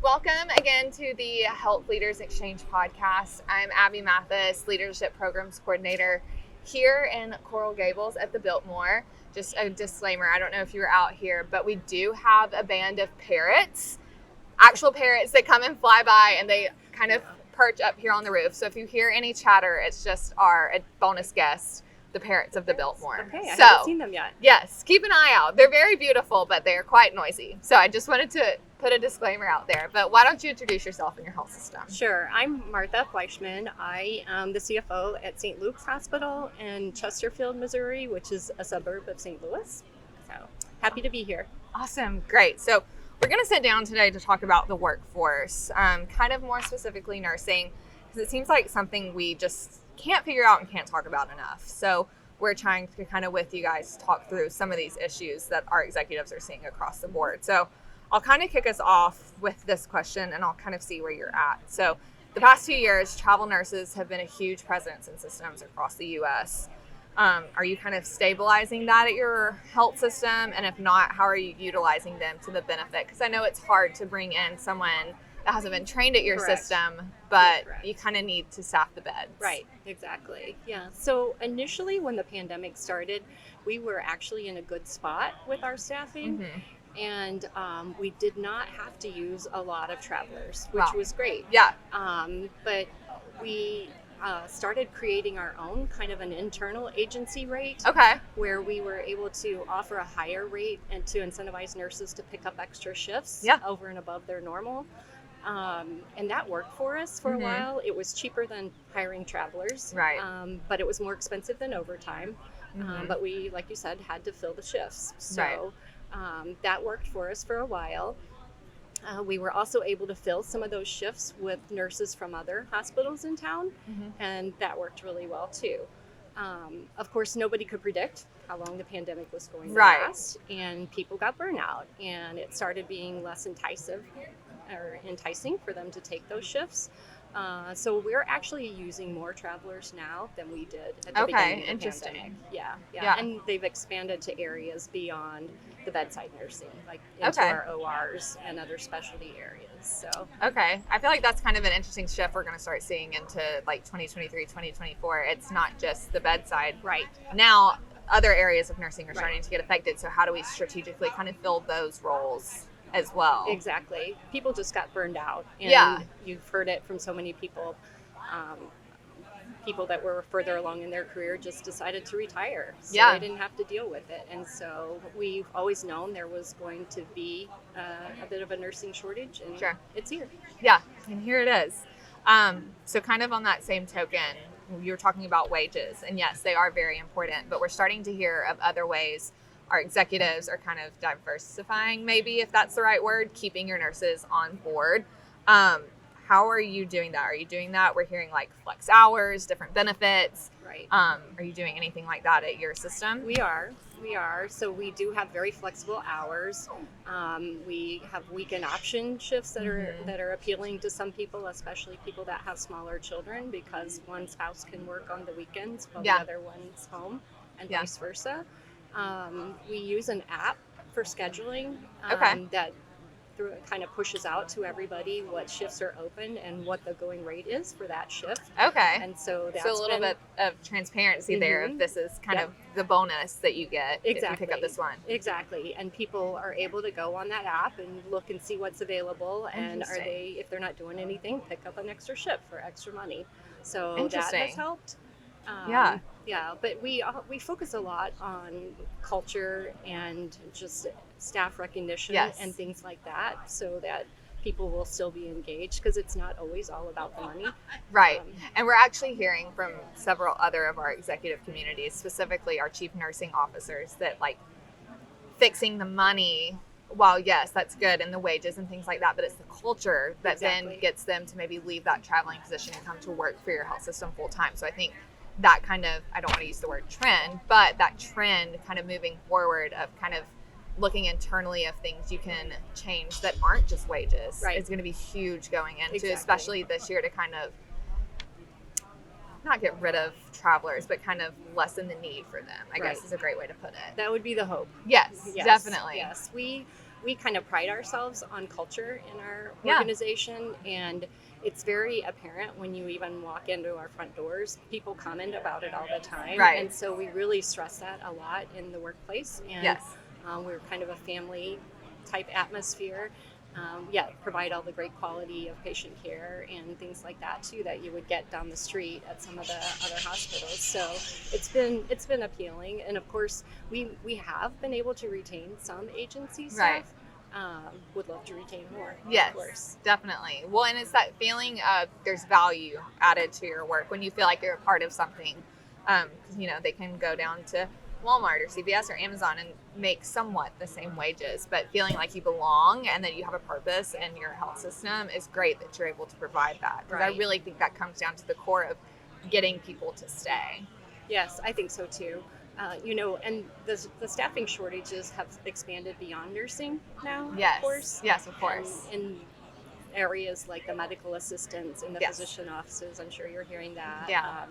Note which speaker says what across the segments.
Speaker 1: Welcome again to the HealthLeaders Exchange podcast. I'm Abby Mathis, Leadership Programs Coordinator here in Coral Gables at the Biltmore. Just a disclaimer, I don't know if you were out here, but we do have a band of parrots, actual parrots that come and fly by, and they kind of perch up here on the roof. So if you hear any chatter, it's just our bonus guest, the parrots of the Biltmore.
Speaker 2: Okay, I haven't seen them yet.
Speaker 1: Yes, keep an eye out. They're very beautiful, but they're quite noisy. So I just wanted to put a disclaimer out there. But why don't you introduce yourself and your health system?
Speaker 2: Sure. I'm Martha Fleischmann. I am the CFO at St. Luke's Hospital in Chesterfield, Missouri, which is a suburb of St. Louis. So happy to be here.
Speaker 1: Awesome. Great. So we're going to sit down today to talk about the workforce, kind of more specifically nursing, because it seems like something we just can't figure out and can't talk about enough. So we're trying to kind of with you guys talk through some of these issues that our executives are seeing across the board. So I'll kind of kick us off with this question and I'll kind of see where you're at. So the past 2 years, travel nurses have been a huge presence in systems across the U.S. Are you kind of stabilizing that at your health system? And if not, how are you utilizing them to the benefit? Because I know it's hard to bring in someone that hasn't been trained at your
Speaker 2: Correct.
Speaker 1: system, but you kind of need to staff the beds.
Speaker 2: Right, exactly. Yeah. So initially when the pandemic started, we were actually in a good spot with our staffing.
Speaker 1: Mm-hmm.
Speaker 2: And we did not have to use a lot of travelers, which was great.
Speaker 1: Yeah.
Speaker 2: But we started creating our own kind of an internal agency rate.
Speaker 1: Okay.
Speaker 2: Where we were able to offer a higher rate and to incentivize nurses to pick up extra shifts over and above their normal. And that worked for us for a while. It was cheaper than hiring travelers.
Speaker 1: Right.
Speaker 2: But it was more expensive than overtime. But we, like you said, had to fill the shifts. So that worked for us for a while. We were also able to fill some of those shifts with nurses from other hospitals in town, and that worked really well too. Of course, nobody could predict how long the pandemic was going to last, and people got burnout, and it started being less enticing for them to take those shifts. So we're actually using more travelers now than we did at the beginning of the pandemic. Yeah. And they've expanded to areas beyond the bedside nursing, like into our ORs and other specialty areas. So
Speaker 1: I feel like that's kind of an interesting shift we're going to start seeing into like 2023, 2024. It's not just the bedside.
Speaker 2: Right.
Speaker 1: Now, other areas of nursing are starting to get affected. So how do we strategically kind of fill those roles as well?
Speaker 2: Exactly. People just got burned out. And you've heard it from so many people. People that were further along in their career just decided to retire. So they didn't have to deal with it. And so we've always known there was going to be a bit of a nursing shortage, and it's here.
Speaker 1: Yeah, and here it is. So kind of on that same token, you were talking about wages, and yes, they are very important, but we're starting to hear of other ways our executives are kind of diversifying, maybe, if that's the right word, keeping your nurses on board. How are you doing that? Are you doing that? We're hearing like flex hours, different benefits.
Speaker 2: Right.
Speaker 1: Are you doing anything like that at your system?
Speaker 2: We are. So we do have very flexible hours. We have weekend option shifts that are appealing to some people, especially people that have smaller children, because one spouse can work on the weekends while the other one's home, and vice versa. We use an app for scheduling that kind of pushes out to everybody what shifts are open and what the going rate is for that shift. And so that's
Speaker 1: a little bit of transparency there. If this is kind of the bonus that you get if you pick up this one.
Speaker 2: Exactly. And people are able to go on that app and look and see what's available, and if they're not doing anything, pick up an extra shift for extra money. So that has helped. But we focus a lot on culture and just staff recognition and things like that, so that people will still be engaged, because it's not always all about the money.
Speaker 1: Right. And we're actually hearing from several other of our executive communities, specifically our chief nursing officers, that like fixing the money, while yes, that's good, and the wages and things like that, but it's the culture that then gets them to maybe leave that traveling position and come to work for your health system full time. So I think that kind of, I don't want to use the word trend, but that trend kind of moving forward of kind of looking internally of things you can change that aren't just wages is going to be huge going into, especially this year, to kind of not get rid of travelers, but kind of lessen the need for them, I guess is a great way to put it.
Speaker 2: That would be the hope.
Speaker 1: Yes, definitely.
Speaker 2: Yes, we kind of pride ourselves on culture in our
Speaker 1: Yeah.
Speaker 2: organization, and it's very apparent when you even walk into our front doors. People comment about it all the time.
Speaker 1: Right.
Speaker 2: And so we really stress that a lot in the workplace. And
Speaker 1: Yes.
Speaker 2: we're kind of a family type atmosphere. Provide all the great quality of patient care and things like that too that you would get down the street at some of the other hospitals. So it's been appealing, and of course we have been able to retain some agency staff. Would love to retain more.
Speaker 1: Yes,
Speaker 2: of course.
Speaker 1: definitely. Well, and it's that feeling of there's value added to your work when you feel like you're a part of something. They can go down to Walmart or CVS or Amazon and make somewhat the same wages, but feeling like you belong and that you have a purpose in your health system is great that you're able to provide that. Because I really think that comes down to the core of getting people to stay.
Speaker 2: Yes, I think so too. And the staffing shortages have expanded beyond nursing now.
Speaker 1: Yes,
Speaker 2: of course.
Speaker 1: Yes, of course.
Speaker 2: In areas like the medical assistants in the
Speaker 1: Yes.
Speaker 2: physician offices, I'm sure you're hearing that.
Speaker 1: Yeah.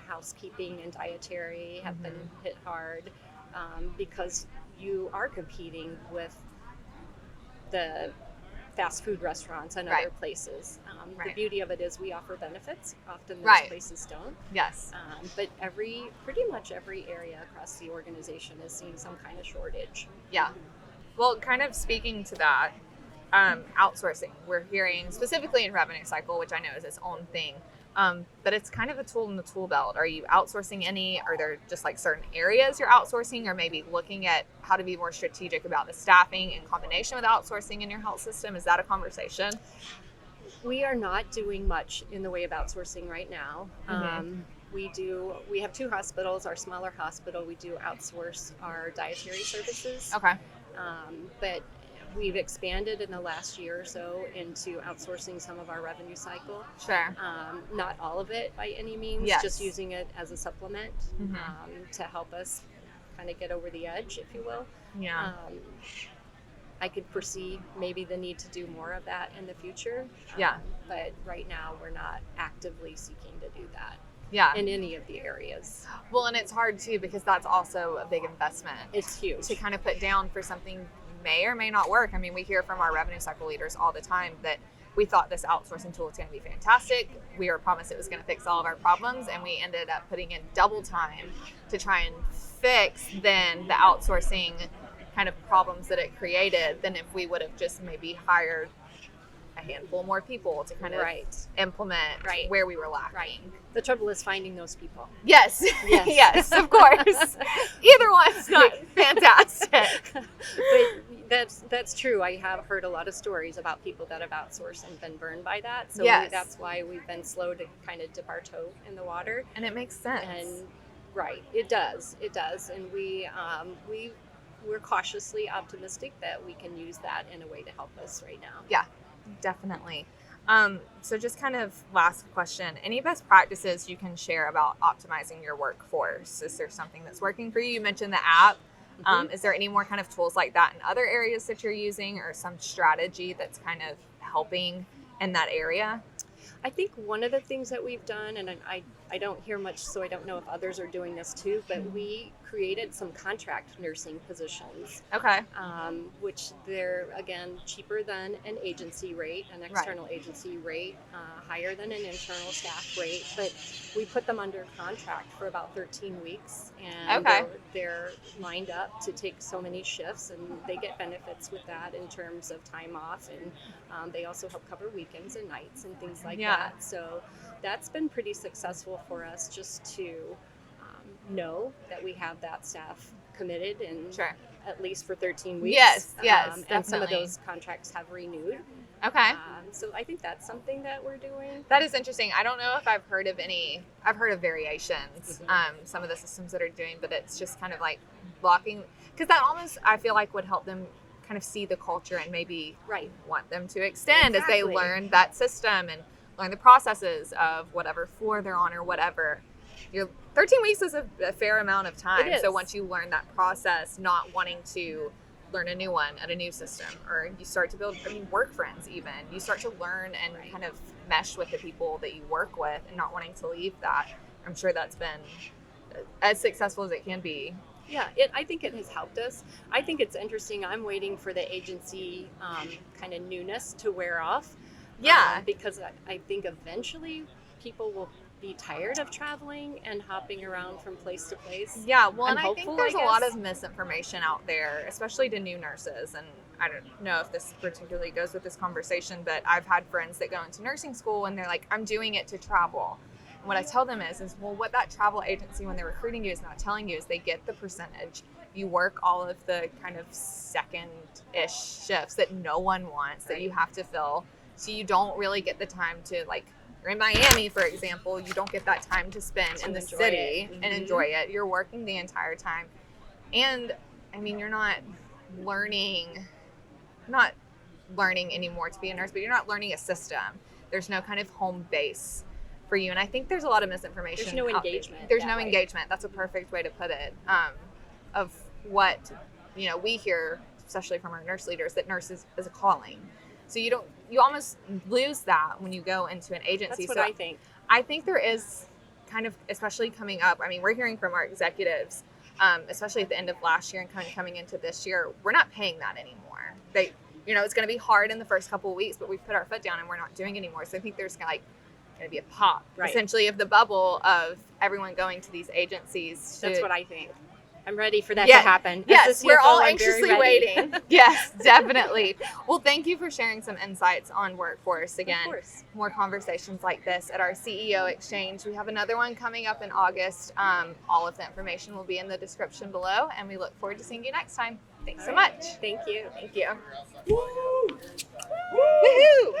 Speaker 2: Housekeeping and dietary have been hit hard because you are competing with the fast food restaurants and other places. The beauty of it is we offer benefits. Often those places don't.
Speaker 1: Yes.
Speaker 2: But pretty much every area across the organization is seeing some kind of shortage.
Speaker 1: Yeah. Well, kind of speaking to that, outsourcing, we're hearing specifically in revenue cycle, which I know is its own thing. But it's kind of a tool in the tool belt. Are you outsourcing any? Are there just like certain areas you're outsourcing, or maybe looking at how to be more strategic about the staffing in combination with outsourcing in your health system? Is that a conversation?
Speaker 2: We are not doing much in the way of outsourcing right now. We have two hospitals. Our smaller hospital, we do outsource our dietary services.
Speaker 1: Okay.
Speaker 2: But we've expanded in the last year or so into outsourcing some of our revenue cycle.
Speaker 1: Sure.
Speaker 2: Not all of it by any means,
Speaker 1: Yes.
Speaker 2: just using it as a supplement to help us kind of get over the edge, if you will.
Speaker 1: Yeah.
Speaker 2: I could foresee maybe the need to do more of that in the future.
Speaker 1: Yeah.
Speaker 2: But right now we're not actively seeking to do that.
Speaker 1: Yeah.
Speaker 2: In any of the areas.
Speaker 1: Well, and it's hard too because that's also a big investment.
Speaker 2: It's huge.
Speaker 1: To kind of put down for something may or may not work. I mean, we hear from our revenue cycle leaders all the time that we thought this outsourcing tool was going to be fantastic. We were promised it was going to fix all of our problems, and we ended up putting in double time to try and fix then the outsourcing kind of problems that it created than if we would have just maybe hired a handful more people to kind of implement where we were lacking.
Speaker 2: Right. The trouble is finding those people.
Speaker 1: Yes. Yes, of course. Either one's not fantastic.
Speaker 2: But that's true. I have heard a lot of stories about people that have outsourced and been burned by that. So that's why we've been slow to kind of dip our toe in the water.
Speaker 1: And it makes sense.
Speaker 2: And it does. And we're cautiously optimistic that we can use that in a way to help us right now.
Speaker 1: Yeah. Definitely. So just kind of last question, any best practices you can share about optimizing your workforce? Is there something that's working for you? You mentioned the app. Is there any more kind of tools like that in other areas that you're using, or some strategy that's kind of helping in that area?
Speaker 2: I think one of the things that we've done, and I don't hear much, so I don't know if others are doing this too, but we created some contract nursing positions.
Speaker 1: Okay.
Speaker 2: Which they're, again, cheaper than an agency rate, an external agency rate, higher than an internal staff rate, but we put them under contract for about 13 weeks, and they're lined up to take so many shifts, and they get benefits with that in terms of time off, and they also help cover weekends and nights and things like that. So that's been pretty successful for us, just to know that we have that staff committed and at least for 13 weeks.
Speaker 1: Yes,
Speaker 2: and some of those contracts have renewed.
Speaker 1: Okay.
Speaker 2: So I think that's something that we're doing.
Speaker 1: That is interesting. I don't know if I've heard of any. I've heard of variations. Some of the systems that are doing, but it's just kind of like blocking, because that almost, I feel like, would help them kind of see the culture and maybe want them to extend as they learn that system and learn the processes of whatever floor they're on or whatever. 13 weeks is a fair amount of time. So once you learn that process, not wanting to learn a new one at a new system, or you start to build, work friends even. You start to learn and kind of mesh with the people that you work with and not wanting to leave that. I'm sure that's been as successful as it can be
Speaker 2: I think it has helped us. I think it's interesting. I'm waiting for the agency kind of newness to wear off.
Speaker 1: Yeah.
Speaker 2: Because I think eventually people will be tired of traveling and hopping around from place to place.
Speaker 1: Yeah, well, and I
Speaker 2: hopeful,
Speaker 1: think there's
Speaker 2: I
Speaker 1: a lot
Speaker 2: guess.
Speaker 1: of misinformation out there, especially to new nurses. And I don't know if this particularly goes with this conversation, but I've had friends that go into nursing school and they're like, I'm doing it to travel. And what I tell them is well, what that travel agency, when they're recruiting you, is not telling you is they get the percentage. You work all of the kind of second-ish shifts that no one wants, that you have to fill. So you don't really get the time to, like, you're in Miami, for example, you don't get that time to spend in the city and enjoy it. You're working the entire time. And, I mean, you're not learning anymore to be a nurse, but you're not learning a system. There's no kind of home base for you. And I think there's a lot of misinformation.
Speaker 2: There's no engagement.
Speaker 1: There's no engagement. That's a perfect way to put it. Of what, we hear, especially from our nurse leaders, that nurses is a calling. So you almost lose that when you go into an agency.
Speaker 2: That's what I think.
Speaker 1: I think there is kind of, especially coming up, I mean, we're hearing from our executives, especially at the end of last year and kind of coming into this year, we're not paying that anymore. It's going to be hard in the first couple of weeks, but we've put our foot down and we're not doing it anymore. So I think there's going to be a pop, essentially, of the bubble of everyone going to these agencies.
Speaker 2: That's what I think. I'm ready for that to happen.
Speaker 1: Yes, we're all
Speaker 2: I'm
Speaker 1: anxiously waiting. Yes, definitely. Well, thank you for sharing some insights on workforce. Again,
Speaker 2: Of course.
Speaker 1: more conversations like this at our CEO Exchange. We have another one coming up in August. All of the information will be in the description below, and we look forward to seeing you next time. Thanks so much.
Speaker 2: Thank you.
Speaker 1: Thank you.
Speaker 3: Woo!
Speaker 1: Woohoo!